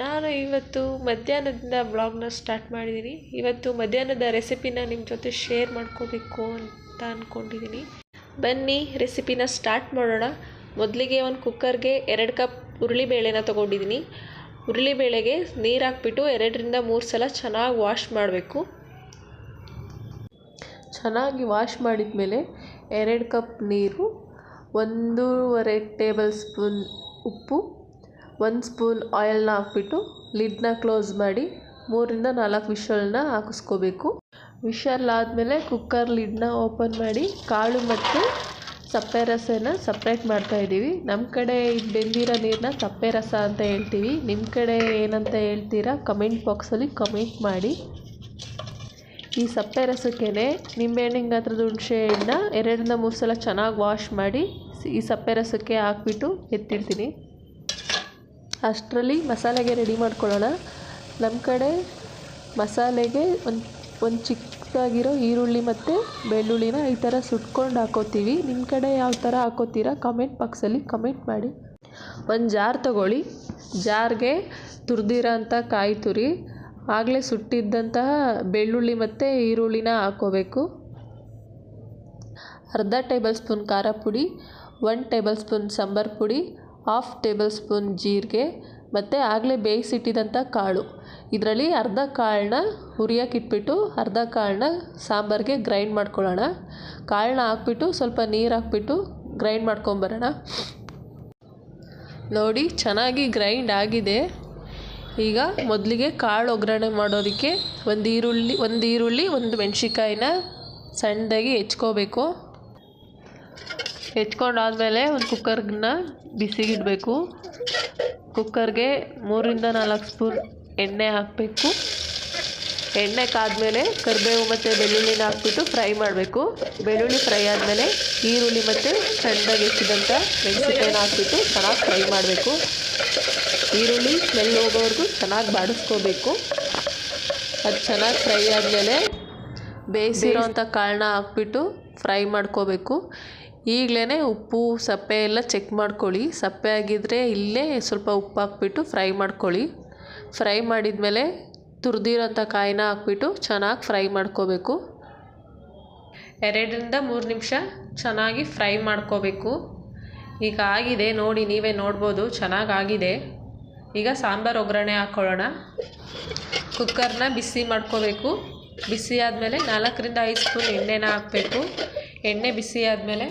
ನಾನು ಇವತ್ತು ಮಧ್ಯಾಹ್ನದಿಂದ ಬ್ಲಾಗ್ನ ಸ್ಟಾರ್ಟ್ ಮಾಡಿದ್ದೀನಿ. ಇವತ್ತು ಮಧ್ಯಾಹ್ನದ ರೆಸಿಪಿನ ನಿಮ್ಮ ಜೊತೆ ಶೇರ್ ಮಾಡ್ಕೋಬೇಕು ಅಂತ ಅಂದ್ಕೊಂಡಿದ್ದೀನಿ. ಬನ್ನಿ ರೆಸಿಪಿನ ಸ್ಟಾರ್ಟ್ ಮಾಡೋಣ. ಮೊದಲಿಗೆ ಒಂದು ಕುಕ್ಕರ್ಗೆ 2 ಕಪ್ ಉರುಳಿಬೇಳೆನ ತೊಗೊಂಡಿದ್ದೀನಿ. ಉರುಳಿಬೇಳೆಗೆ ನೀರು ಹಾಕ್ಬಿಟ್ಟು 2ರಿಂದ 3 ಸಲ ಚೆನ್ನಾಗಿ ವಾಶ್ ಮಾಡಬೇಕು. ಚೆನ್ನಾಗಿ ವಾಶ್ ಮಾಡಿದ ಮೇಲೆ 2 ಕಪ್ ನೀರು, 1.5 ಟೇಬಲ್ ಸ್ಪೂನ್ ಉಪ್ಪು, 1 ಸ್ಪೂನ್ ಆಯಿಲ್ನ ಹಾಕ್ಬಿಟ್ಟು ಲಿಡ್ನ ಕ್ಲೋಸ್ ಮಾಡಿ 3ರಿಂದ 4 ವಿಷಲ್ನ ಹಾಕಿಸ್ಕೋಬೇಕು. ವಿಷಲ್ ಆದಮೇಲೆ ಕುಕ್ಕರ್ ಲಿಡ್ನ ಓಪನ್ ಮಾಡಿ ಕಾಳು ಮತ್ತು ಸಪ್ಪೆ ರಸನ ಸಪ್ರೇಟ್ ಮಾಡ್ತಾಯಿದ್ದೀವಿ. ನಮ್ಮ ಕಡೆ ಬೆಂದಿರೋ ನೀರನ್ನ ಸಪ್ಪೆ ರಸ ಅಂತ ಹೇಳ್ತೀವಿ. ನಿಮ್ಮ ಕಡೆ ಏನಂತ ಹೇಳ್ತೀರಾ ಕಮೆಂಟ್ ಬಾಕ್ಸಲ್ಲಿ ಕಮೆಂಟ್ ಮಾಡಿ. ಈ ಸಪ್ಪೆ ರಸಕ್ಕೆ ನಿಂಬೆಹಣ್ಣಿನ ಗಾತ್ರದ ಹುಣಸೆ ಹಣ್ಣನ್ನ 2ರಿಂದ 3 ಸಲ ಚೆನ್ನಾಗಿ ವಾಶ್ ಮಾಡಿ ಈ ಸಪ್ಪೆ ರಸಕ್ಕೆ ಹಾಕ್ಬಿಟ್ಟು ಎತ್ತಿಡ್ತೀನಿ. ಅಷ್ಟರಲ್ಲಿ ಮಸಾಲೆಗೆ ರೆಡಿ ಮಾಡ್ಕೊಳ್ಳೋಣ. ನಮ್ಮ ಕಡೆ ಮಸಾಲೆಗೆ ಒಂದು ಚಿಕ್ಕದಾಗಿರೋ ಈರುಳ್ಳಿ ಮತ್ತು ಬೆಳ್ಳುಳ್ಳಿನ ಈ ಥರ ಸುಟ್ಕೊಂಡು ಹಾಕೋತೀವಿ. ನಿಮ್ಮ ಕಡೆ ಯಾವ ಥರ ಹಾಕೋತೀರಾ ಕಮೆಂಟ್ ಬಾಕ್ಸಲ್ಲಿ ಕಮೆಂಟ್ ಮಾಡಿ. ಒಂದು ಜಾರ್ ತೊಗೊಳ್ಳಿ. ಜಾರ್ಗೆ ತುರಿದಿರೋ ಅಂಥ ಕಾಯಿ ತುರಿ, ಆಗಲೇ ಸುಟ್ಟಿದ್ದಂತಹ ಬೆಳ್ಳುಳ್ಳಿ ಮತ್ತು ಈರುಳ್ಳಿನ ಹಾಕ್ಕೋಬೇಕು. ಅರ್ಧ ಟೇಬಲ್ ಸ್ಪೂನ್ ಖಾರ ಪುಡಿ, 1 ಟೇಬಲ್ ಸ್ಪೂನ್ ಸಾಂಬಾರು ಪುಡಿ, 1/2 ಟೇಬಲ್ ಸ್ಪೂನ್ ಜೀರಿಗೆ ಮತ್ತು ಆಗಲೇ ಬೇಯಿಸಿಟ್ಟಿದ್ದಂಥ ಕಾಳು. ಇದರಲ್ಲಿ ಅರ್ಧ ಕಾಳನ್ನ ಹುರಿಯೋಕ್ಕಿಟ್ಬಿಟ್ಟು ಅರ್ಧ ಕಾಳನ್ನ ಸಾಂಬಾರಿಗೆ ಗ್ರೈಂಡ್ ಮಾಡ್ಕೊಳ್ಳೋಣ. ಕಾಳನ್ನ ಹಾಕ್ಬಿಟ್ಟು ಸ್ವಲ್ಪ ನೀರು ಹಾಕ್ಬಿಟ್ಟು ಗ್ರೈಂಡ್ ಮಾಡ್ಕೊಂಬರೋಣ. ನೋಡಿ ಚೆನ್ನಾಗಿ ಗ್ರೈಂಡ್ ಆಗಿದೆ. ಈಗ ಮೊದಲಿಗೆ ಕಾಳು ಒಗ್ಗರಣೆ ಮಾಡೋದಕ್ಕೆ ಒಂದು ಈರುಳ್ಳಿ 1 ಮೆಣಸಿನ್ಕಾಯಿನ ಸಣ್ಣದಾಗಿ ಹೆಚ್ಕೋಬೇಕು. ಹೆಚ್ಕೊಂಡಾದ್ಮೇಲೆ ಒಂದು ಕುಕ್ಕರ್ನ ಬಿಸಿಗಿಡಬೇಕು. ಕುಕ್ಕರ್ಗೆ 3ರಿಂದ 4 ಸ್ಪೂನ್ ಎಣ್ಣೆ ಹಾಕಬೇಕು. ಎಣ್ಣೆ ಕಾದ್ಮೇಲೆ ಕರಿಬೇವು ಮತ್ತು ಬೆಳ್ಳುಳ್ಳಿನ ಹಾಕ್ಬಿಟ್ಟು ಫ್ರೈ ಮಾಡಬೇಕು. ಬೆಳ್ಳುಳ್ಳಿ ಫ್ರೈ ಆದಮೇಲೆ ಈರುಳ್ಳಿ ಮತ್ತು ಸಣ್ಣದಾಗಿ ಹೆಚ್ಚಿದಂಥ ಮೆಣಸಿನ್ಕಾಯಿನ ಹಾಕ್ಬಿಟ್ಟು ಚೆನ್ನಾಗಿ ಫ್ರೈ ಮಾಡಬೇಕು. ಈರುಳ್ಳಿ ಸ್ಮೆಲ್ ಹೋಗೋವರೆಗೂ ಚೆನ್ನಾಗಿ ಬಾಡಿಸ್ಕೋಬೇಕು. ಅದು ಚೆನ್ನಾಗಿ ಫ್ರೈ ಆದಮೇಲೆ ಬೇಯಿಸಿರೋ ಅಂಥ ಕಾಳನ್ನ ಹಾಕ್ಬಿಟ್ಟು ಫ್ರೈ ಮಾಡ್ಕೋಬೇಕು. ಈಗಲೇ ಉಪ್ಪು ಸಪ್ಪೆ ಎಲ್ಲ ಚೆಕ್ ಮಾಡ್ಕೊಳ್ಳಿ. ಸಪ್ಪೆ ಆಗಿದ್ದರೆ ಇಲ್ಲೇ ಸ್ವಲ್ಪ ಉಪ್ಪು ಹಾಕ್ಬಿಟ್ಟು ಫ್ರೈ ಮಾಡ್ಕೊಳ್ಳಿ. ಫ್ರೈ ಮಾಡಿದ್ಮೇಲೆ ತುರಿದಿರೋಂಥ ಕಾಯಿನ ಹಾಕ್ಬಿಟ್ಟು ಚೆನ್ನಾಗಿ ಫ್ರೈ ಮಾಡ್ಕೋಬೇಕು. 2ರಿಂದ 3 ನಿಮಿಷ ಚೆನ್ನಾಗಿ ಫ್ರೈ ಮಾಡ್ಕೋಬೇಕು. ಈಗ ಆಗಿದೆ ನೋಡಿ, ನೀವೇ ನೋಡ್ಬೋದು ಚೆನ್ನಾಗಾಗಿದೆ. ಈಗ ಸಾಂಬಾರು ಒಗ್ಗರಣೆ ಹಾಕ್ಕೊಳ್ಳೋಣ. ಕುಕ್ಕರ್ನ ಬಿಸಿ ಮಾಡ್ಕೋಬೇಕು. ಬಿಸಿ ಆದಮೇಲೆ 4ರಿಂದ 5 ಸ್ಪೂನ್ ಎಣ್ಣೆನ ಹಾಕಬೇಕು. ಎಣ್ಣೆ ಬಿಸಿ ಆದಮೇಲೆ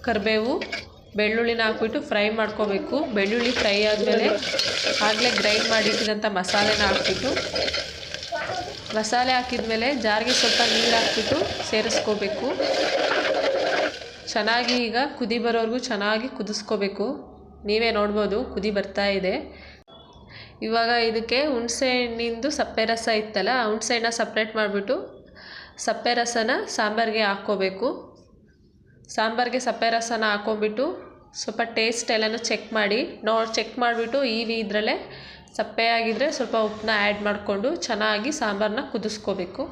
ಕರಿಬೇವು ಬೆಳ್ಳುಳ್ಳಿನ ಹಾಕ್ಬಿಟ್ಟು ಫ್ರೈ ಮಾಡ್ಕೋಬೇಕು. ಬೆಳ್ಳುಳ್ಳಿ ಫ್ರೈ ಆದಮೇಲೆ ಆಗಲೇ ಗ್ರೈಂಡ್ ಮಾಡಿಟ್ಟಿದ್ದಂಥ ಮಸಾಲೆನ ಹಾಕ್ಬಿಟ್ಟು ಮಸಾಲೆ ಹಾಕಿದ್ಮೇಲೆ ಜಾರಿಗೆ ಸ್ವಲ್ಪ ನೀರು ಹಾಕ್ಬಿಟ್ಟು ಸೇರಿಸ್ಕೋಬೇಕು. ಚೆನ್ನಾಗಿ ಈಗ ಕುದಿ ಬರೋವರೆಗೂ ಚೆನ್ನಾಗಿ ಕುದಿಸ್ಕೋಬೇಕು. ನೀವೇ ನೋಡ್ಬೋದು ಕುದಿ ಬರ್ತಾ ಇದೆ. ಇವಾಗ ಇದಕ್ಕೆ ಹುಣಸೆ ಹಣ್ಣಿಂದು ಸಪ್ಪೆ ರಸ ಇತ್ತಲ್ಲ, ಆ ಹುಣಸೆ ಹಣ್ಣನ್ನ ಸಪ್ರೇಟ್ ಮಾಡಿಬಿಟ್ಟು ಸಪ್ಪೆ ರಸನ ಸಾಂಬಾರಿಗೆ ಹಾಕ್ಕೋಬೇಕು. ಸಾಂಬಾರಿಗೆ ಸಪ್ಪೆ ರಸನ ಹಾಕ್ಕೊಂಬಿಟ್ಟು ಸ್ವಲ್ಪ ಟೇಸ್ಟ್ ಎಲ್ಲನೂ ಚೆಕ್ ಮಾಡಿಬಿಟ್ಟು ಇದರಲ್ಲೇ ಸಪ್ಪೆ ಆಗಿದ್ದರೆ ಸ್ವಲ್ಪ ಉಪ್ಪನ್ನ ಆ್ಯಡ್ ಮಾಡಿಕೊಂಡು ಚೆನ್ನಾಗಿ ಸಾಂಬಾರನ್ನ ಕುದಿಸ್ಕೋಬೇಕು.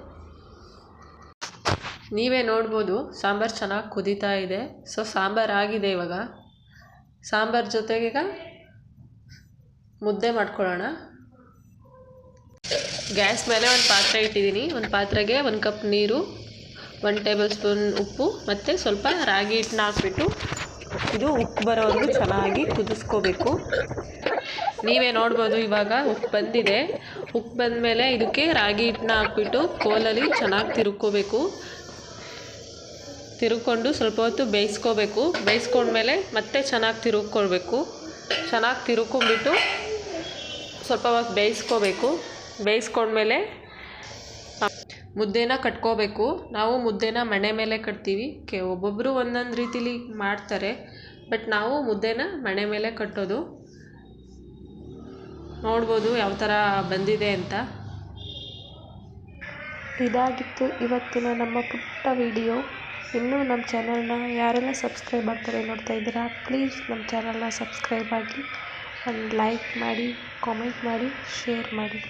ನೀವೇ ನೋಡ್ಬೋದು ಸಾಂಬಾರು ಚೆನ್ನಾಗಿ ಕುದೀತಾ ಇದೆ. ಸೊ ಸಾಂಬಾರು ಆಗಿದೆ. ಇವಾಗ ಸಾಂಬಾರು ಜೊತೆಗೆ ಈಗ ಮುದ್ದೆ ಮಾಡ್ಕೊಳ್ಳೋಣ. ಗ್ಯಾಸ್ ಮೇಲೆ ಒಂದು ಪಾತ್ರೆ ಇಟ್ಟಿದ್ದೀನಿ. ಒಂದು ಪಾತ್ರೆಗೆ 1 ಕಪ್ ನೀರು, 1 ಟೇಬಲ್ ಸ್ಪೂನ್ ಉಪ್ಪು ಮತ್ತು ಸ್ವಲ್ಪ ರಾಗಿ ಹಿಟ್ಟನ್ನ ಹಾಕ್ಬಿಟ್ಟು ಇದು ಉಪ್ಪು ಬರೋವರೆಗೂ ಚೆನ್ನಾಗಿ ಕುದಿಸ್ಕೋಬೇಕು. ನೀವೇ ನೋಡ್ಬೋದು ಇವಾಗ ಉಪ್ಪು ಬಂದಿದೆ. ಉಪ್ಪು ಬಂದಮೇಲೆ ಇದಕ್ಕೆ ರಾಗಿ ಹಿಟ್ಟನ್ನ ಹಾಕ್ಬಿಟ್ಟು ಕೋಲಲ್ಲಿ ಚೆನ್ನಾಗಿ ತಿರುಗ್ಕೊಂಡು ಸ್ವಲ್ಪ ಹೊತ್ತು ಬೇಯಿಸ್ಕೋಬೇಕು. ಬೇಯಿಸ್ಕೊಂಡ್ಮೇಲೆ ಮತ್ತೆ ಚೆನ್ನಾಗಿ ಚೆನ್ನಾಗಿ ತಿರುಗ್ಕೊಂಬಿಟ್ಟು ಸ್ವಲ್ಪ ಹೊತ್ತು ಬೇಯಿಸ್ಕೊಂಡ್ಮೇಲೆ ಮುದ್ದೆನ ಕಟ್ಕೋಬೇಕು. ನಾವು ಮುದ್ದೆನ ಮಣೆ ಮೇಲೆ ಕಟ್ತೀವಿ. ಒಬ್ಬೊಬ್ಬರು ಒಂದೊಂದು ರೀತಿಲಿ ಮಾಡ್ತಾರೆ, ಬಟ್ ನಾವು ಮುದ್ದೆನ ಮಣೆ ಮೇಲೆ ಕಟ್ಟೋದು. ನೋಡ್ಬೋದು ಯಾವ ಥರ ಬಂದಿದೆ ಅಂತ. ಇದಾಗಿತ್ತು ಇವತ್ತಿನ ನಮ್ಮ ಪುಟ್ಟ ವಿಡಿಯೋ. ಇನ್ನೂ ನಮ್ಮ ಚಾನಲ್ನ ಯಾರೆಲ್ಲ ಸಬ್ಸ್ಕ್ರೈಬ್ ಆಗ್ತಾರೆ ನೋಡ್ತಾ ಇದ್ದೀರಾ, ಪ್ಲೀಸ್ ನಮ್ಮ ಚಾನಲ್ನ ಸಬ್ಸ್ಕ್ರೈಬ್ ಆಗಿ, ಒಂದು ಲೈಕ್ ಮಾಡಿ, ಕಾಮೆಂಟ್ ಮಾಡಿ, ಶೇರ್ ಮಾಡಿ.